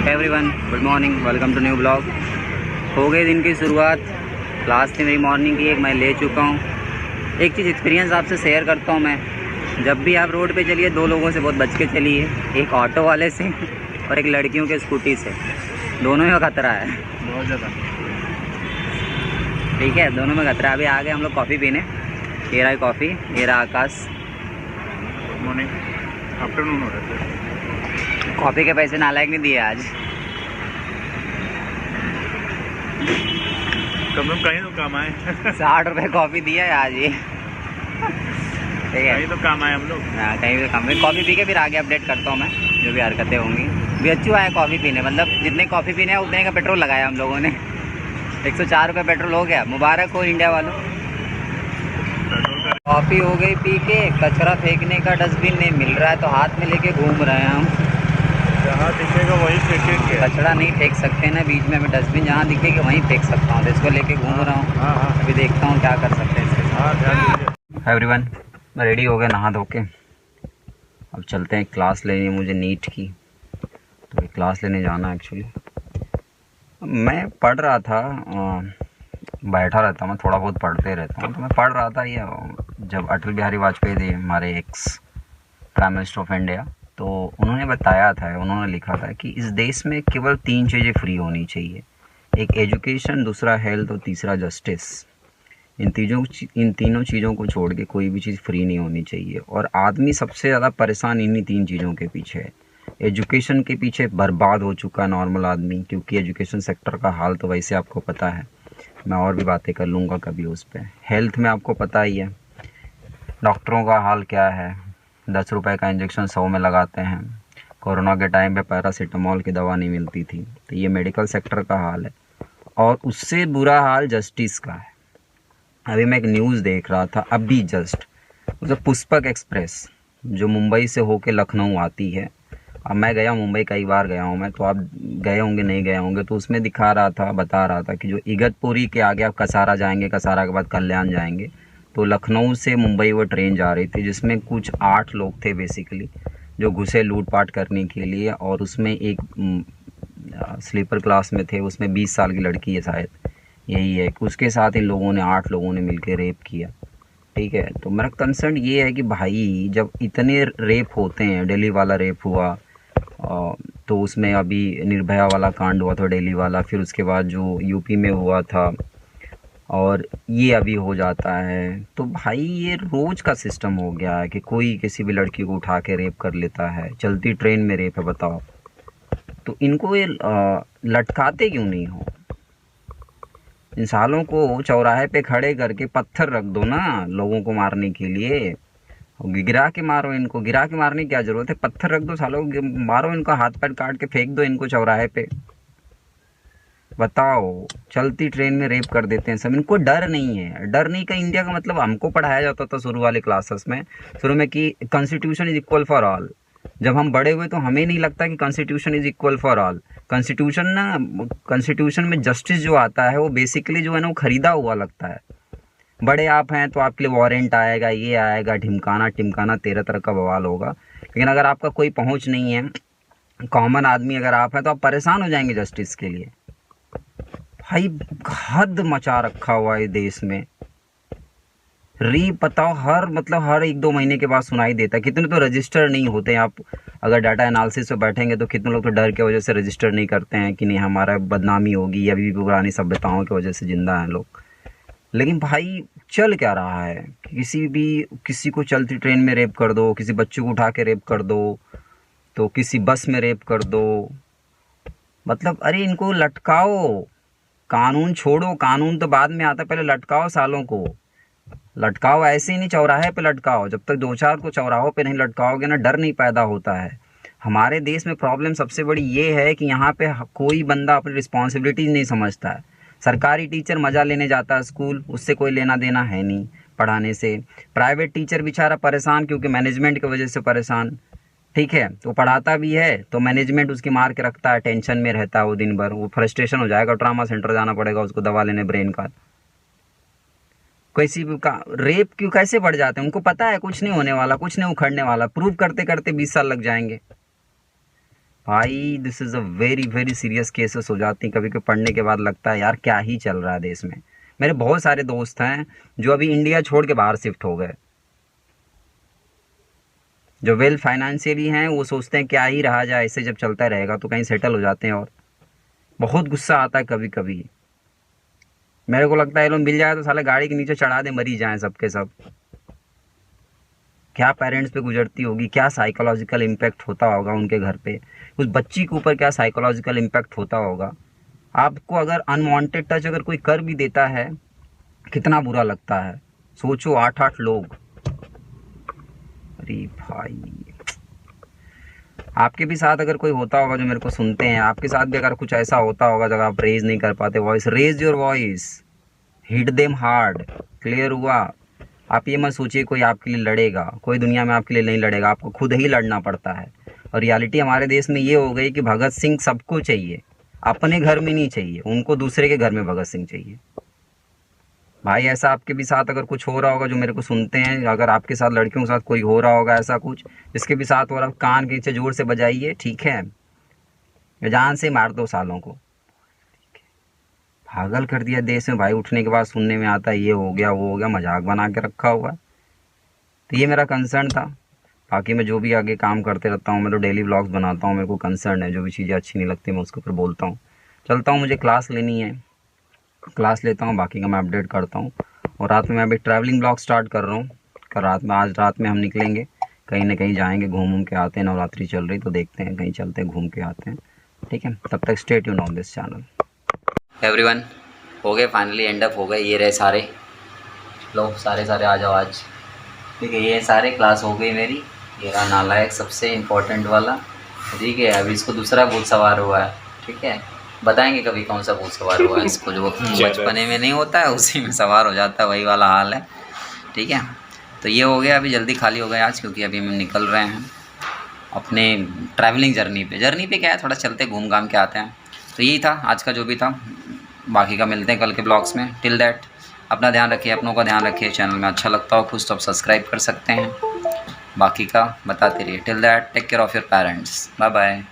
Everyone, good morning, welcome to new blog. हो गई दिन की शुरुआत। क्लास थी मेरी मॉर्निंग की, एक मैं ले चुका हूँ। एक चीज़ एक्सपीरियंस आपसे शेयर करता हूँ मैं। जब भी आप रोड पे चलिए, दो लोगों से बहुत बच के चलिए, एक ऑटो वाले से और एक लड़कियों के स्कूटी से। दोनों में खतरा है, बहुत ज़्यादा। ठीक है, दोनों में खतरा है। अभी आ गए हम लोग कॉफ़ी पीने। ये रहा कॉफ़ी, ये रहा आकाश। मॉर्निंग, आफ्टरनून हो रहा है। कॉफ़ी के पैसे नालायक नहीं दिए आज। कम कहीं तो काम आए। 60 रुपये कॉफ़ी दिया है आज ये, ठीक है। कहीं तो काम आए हम लोग। हाँ, कहीं भी काम। कॉफ़ी पी के फिर आगे अपडेट करता हूँ मैं, जो भी हरकतें होंगी। भी अच्छी आया कॉफ़ी पीने, मतलब जितने कॉफ़ी पीने हैं उतने का पेट्रोल लगाया हम लोगों ने। 104 रुपये पेट्रोल हो गया। मुबारक हो इंडिया वालों। कॉफ़ी हो गई पी के। कचरा फेंकने का डस्टबिन नहीं मिल रहा है, तो हाथ में लेके घूम रहे हैं हम। जहाँ दिखेगा वहीं फेंकेंगे। कचरा नहीं फेंक सकते ना बीच में, मैं डस्टबिन जहाँ दिखेगा वहीं फेंक सकता हूँ, तो इसको लेके घूम रहा हूँ। हाँ, अभी देखता हूँ क्या कर सकते हैं इसके साथ। ध्यान दीजिए। एवरीवन, मैं रेडी हो गया नहा धो के। अब चलते हैं क्लास लेने, मुझे नीट की, तो क्लास लेने जाना है एक्चुअली। मैं पढ़ रहा था, बैठा रहता हूँ मैं, थोड़ा बहुत पढ़ते रहता हूँ। तो मैं पढ़ रहा था ये, जब अटल बिहारी वाजपेयी थे हमारे ex prime minister of India, तो उन्होंने बताया था, उन्होंने लिखा था कि इस देश में केवल 3 चीज़ें फ्री होनी चाहिए। एक एजुकेशन, दूसरा हेल्थ और तीसरा जस्टिस। इन तीनों चीज़ों को छोड़ के कोई भी चीज़ फ्री नहीं होनी चाहिए। और आदमी सबसे ज़्यादा परेशान इन्हीं 3 चीज़ों के पीछे है। एजुकेशन के पीछे बर्बाद हो चुका है नॉर्मल आदमी, क्योंकि एजुकेशन सेक्टर का हाल तो वैसे आपको पता है, मैं और भी बातें कर लूँगा कभी उस पर। हेल्थ में आपको पता ही है डॉक्टरों का हाल क्या है। 10 रुपये का इंजेक्शन 100 में लगाते हैं। कोरोना के टाइम पे पैरासीटामॉल की दवा नहीं मिलती थी। तो ये मेडिकल सेक्टर का हाल है। और उससे बुरा हाल जस्टिस का है। अभी मैं एक न्यूज़ देख रहा था अभी जस्ट, मतलब पुष्पक एक्सप्रेस जो मुंबई से होके लखनऊ आती है। अब मैं गया मुंबई, कई बार गया हूँ मैं, तो आप गए होंगे नहीं गए होंगे, तो उसमें दिखा रहा था, बता रहा था कि जो इगतपुरी के आगे आप कसारा जाएंगे, कसारा के बाद कल्याण जाएंगे, तो लखनऊ से मुंबई वो ट्रेन जा रही थी, जिसमें कुछ 8 लोग थे बेसिकली, जो घुसे लूटपाट करने के लिए। और उसमें एक स्लीपर क्लास में थे, उसमें 20 साल की लड़की है शायद, यही है। उसके साथ इन लोगों ने 8 लोगों ने मिलकर रेप किया, ठीक है। तो मेरा कंसर्न ये है कि भाई जब इतने रेप होते हैं, दिल्ली वाला रेप हुआ, तो उसमें अभी निर्भया वाला कांड हुआ था दिल्ली वाला, फिर उसके बाद जो यूपी में हुआ था, और ये अभी हो जाता है। तो भाई ये रोज़ का सिस्टम हो गया है कि कोई किसी भी लड़की को उठा के रेप कर लेता है। चलती ट्रेन में रेप है, बताओ। तो इनको ये लटकाते क्यों नहीं हो? इन सालों को चौराहे पे खड़े करके पत्थर रख दो ना लोगों को मारने के लिए। गिरा के मारो इनको, गिरा के मारने की क्या जरूरत है? पत्थर रख दो, सालों मारो इनको, हाथ पैर काट के फेंक दो इनको चौराहे पे। बताओ, चलती ट्रेन में रेप कर देते हैं सब, इनको डर नहीं है। डर नहीं का इंडिया का मतलब हमको पढ़ाया जाता था शुरू वाले क्लासेस में, शुरू में, कि constitution is equal for all. जब हम बड़े हुए तो हमें नहीं लगता कि constitution is equal for all. Constitution में जस्टिस जो आता है वो बेसिकली जो है ना, वो खरीदा हुआ लगता है। बड़े आप हैं तो आपके लिए वारंट आएगा, ये आएगा, ढिमकाना टिमकाना 13 तरह का बवाल होगा। लेकिन अगर आपका कोई पहुंच नहीं है, कॉमन आदमी अगर आप हैं, तो आप परेशान हो जाएंगे जस्टिस के लिए। भाई हद मचा रखा हुआ है देश में। बताओ, हर 1-2 महीने के बाद सुनाई देता है। कितने तो रजिस्टर नहीं होते हैं। आप अगर डाटा एनालिसिस पे बैठेंगे तो कितने लोग तो डर की वजह से रजिस्टर नहीं करते हैं कि नहीं हमारा बदनामी होगी, या अभी भी पुरानी सभ्यताओं की वजह से जिंदा हैं लोग। लेकिन भाई चल क्या रहा है कि किसी को चलती ट्रेन में रेप कर दो, किसी बच्चे को उठा के रेप कर दो, तो किसी बस में रेप कर दो। मतलब अरे इनको लटकाओ। कानून छोड़ो, कानून तो बाद में आता, पहले लटकाओ सालों को। लटकाओ, ऐसे ही नहीं चौराहे पे लटकाओ। जब तक 2-4 को चौराहों पे नहीं लटकाओगे ना, डर नहीं पैदा होता है। हमारे देश में प्रॉब्लम सबसे बड़ी ये है कि यहाँ पे कोई बंदा अपनी रिस्पॉन्सिबिलिटी नहीं समझता है। सरकारी टीचर मज़ा लेने जाता है स्कूल, उससे कोई लेना देना है नहीं पढ़ाने से। प्राइवेट टीचर बेचारा परेशान, क्योंकि मैनेजमेंट की वजह से परेशान, ठीक है। तो पढ़ाता भी है तो मैनेजमेंट उसकी मार के रखता है, टेंशन में रहता है वो दिन भर, वो फ्रस्ट्रेशन हो जाएगा, ट्रामा सेंटर जाना पड़ेगा उसको दवा लेने ब्रेन का। किसी का रेप क्यों कैसे बढ़ जाते हैं? उनको पता है कुछ नहीं होने वाला, कुछ नहीं उखड़ने वाला। प्रूव करते करते 20 साल लग जाएंगे। भाई this is a very very serious cases हो जाती हैं कभी कभी। पढ़ने के बाद लगता है यार क्या ही चल रहा है देश में। मेरे बहुत सारे दोस्त हैं जो अभी इंडिया छोड़ के बाहर शिफ्ट हो गए। जो वेल फाइनेंशियली हैं वो सोचते हैं क्या ही रहा जाए, ऐसे जब चलता रहेगा तो कहीं सेटल हो जाते हैं। और बहुत गुस्सा आता है कभी कभी। मेरे को लगता है ये लोग मिल जाए तो साले गाड़ी के नीचे चढ़ा दे, मरी जाएं सबके सब। क्या पेरेंट्स पे गुजरती होगी, क्या साइकोलॉजिकल इम्पैक्ट होता होगा उनके घर पे, उस बच्ची के ऊपर क्या साइकोलॉजिकल इम्पैक्ट होता होगा। आपको अगर अनवांटेड टच अगर कोई कर भी देता है कितना बुरा लगता है। सोचो 8-8 लोग। अरे भाई आपके भी साथ अगर कोई होता होगा जो मेरे को सुनते हैं, आपके साथ भी अगर कुछ ऐसा होता होगा जब आप रेज नहीं कर पाते voice, raise your voice, hit them hard. Clear हुआ? आप ये मत सोचिए कोई आपके लिए लड़ेगा, कोई दुनिया में आपके लिए नहीं लड़ेगा, आपको खुद ही लड़ना पड़ता है। और रियलिटी हमारे देश में ये हो गई कि भगत सिंह सबको चाहिए, अपने घर में नहीं चाहिए, उनको दूसरे के घर में भगत सिंह चाहिए। भाई ऐसा आपके भी साथ अगर कुछ हो रहा होगा जो मेरे को सुनते हैं, अगर आपके साथ लड़कियों के साथ कोई हो रहा होगा ऐसा कुछ जिसके भी साथ हो रहा, कान के नीचे जोर से बजाइए, ठीक है? जान से मार दो सालों को। पागल कर दिया देश में भाई। उठने के बाद सुनने में आता है ये हो गया वो हो गया, मजाक बना के रखा हुआ। तो ये मेरा कंसर्न था। बाकी मैं जो भी आगे काम करते रहता हूँ, मैं तो डेली व्लॉग्स बनाता हूँ, मेरे को कंसर्न है, जो भी चीज़ें अच्छी नहीं लगती मैं उसके ऊपर बोलता हूँ। चलता हूँ, मुझे क्लास लेनी है, क्लास लेता हूँ, बाकी का मैं अपडेट करता हूँ। और रात में मैं अभी ट्रैवलिंग ब्लॉग स्टार्ट कर रहा हूँ। आज रात में हम निकलेंगे, कहीं ना कहीं जाएंगे, घूम के आते हैं। नवरात्रि चल रही तो देखते हैं, कहीं चलते हैं, घूम के आते हैं। ठीक है, तब तक stay tuned on this channel. Everyone, हो गए फाइनली, एंड अप हो गए। ये रहे सारे लोग, सारे आ जाओ आज। ठीक है, ये सारे क्लास हो गई मेरी। ये रहा नालायक सबसे इम्पोर्टेंट वाला। ठीक है, अभी इसको दूसरा भूत सवार हुआ है। ठीक है, बताएंगे कभी कौन सा भूत सवार हुआ है इसको। जो बचपने में नहीं होता है उसी में सवार हो जाता है, वही वाला हाल है। ठीक है, तो ये हो गया। अभी जल्दी खाली हो गया आज, क्योंकि अभी हम निकल रहे हैं अपने ट्रैवलिंग जर्नी पे क्या है, थोड़ा चलते घूम घाम के आते हैं। तो यही था आज का जो भी था। बाकी का मिलते हैं कल के ब्लॉग्स में। टिल दैट अपना ध्यान रखिए, अपनों का ध्यान रखिए। चैनल में अच्छा लगता हो कुछ तो आप सब्सक्राइब कर सकते हैं। बाकी का बताते रहिए। Till that take care of your parents. Bye bye.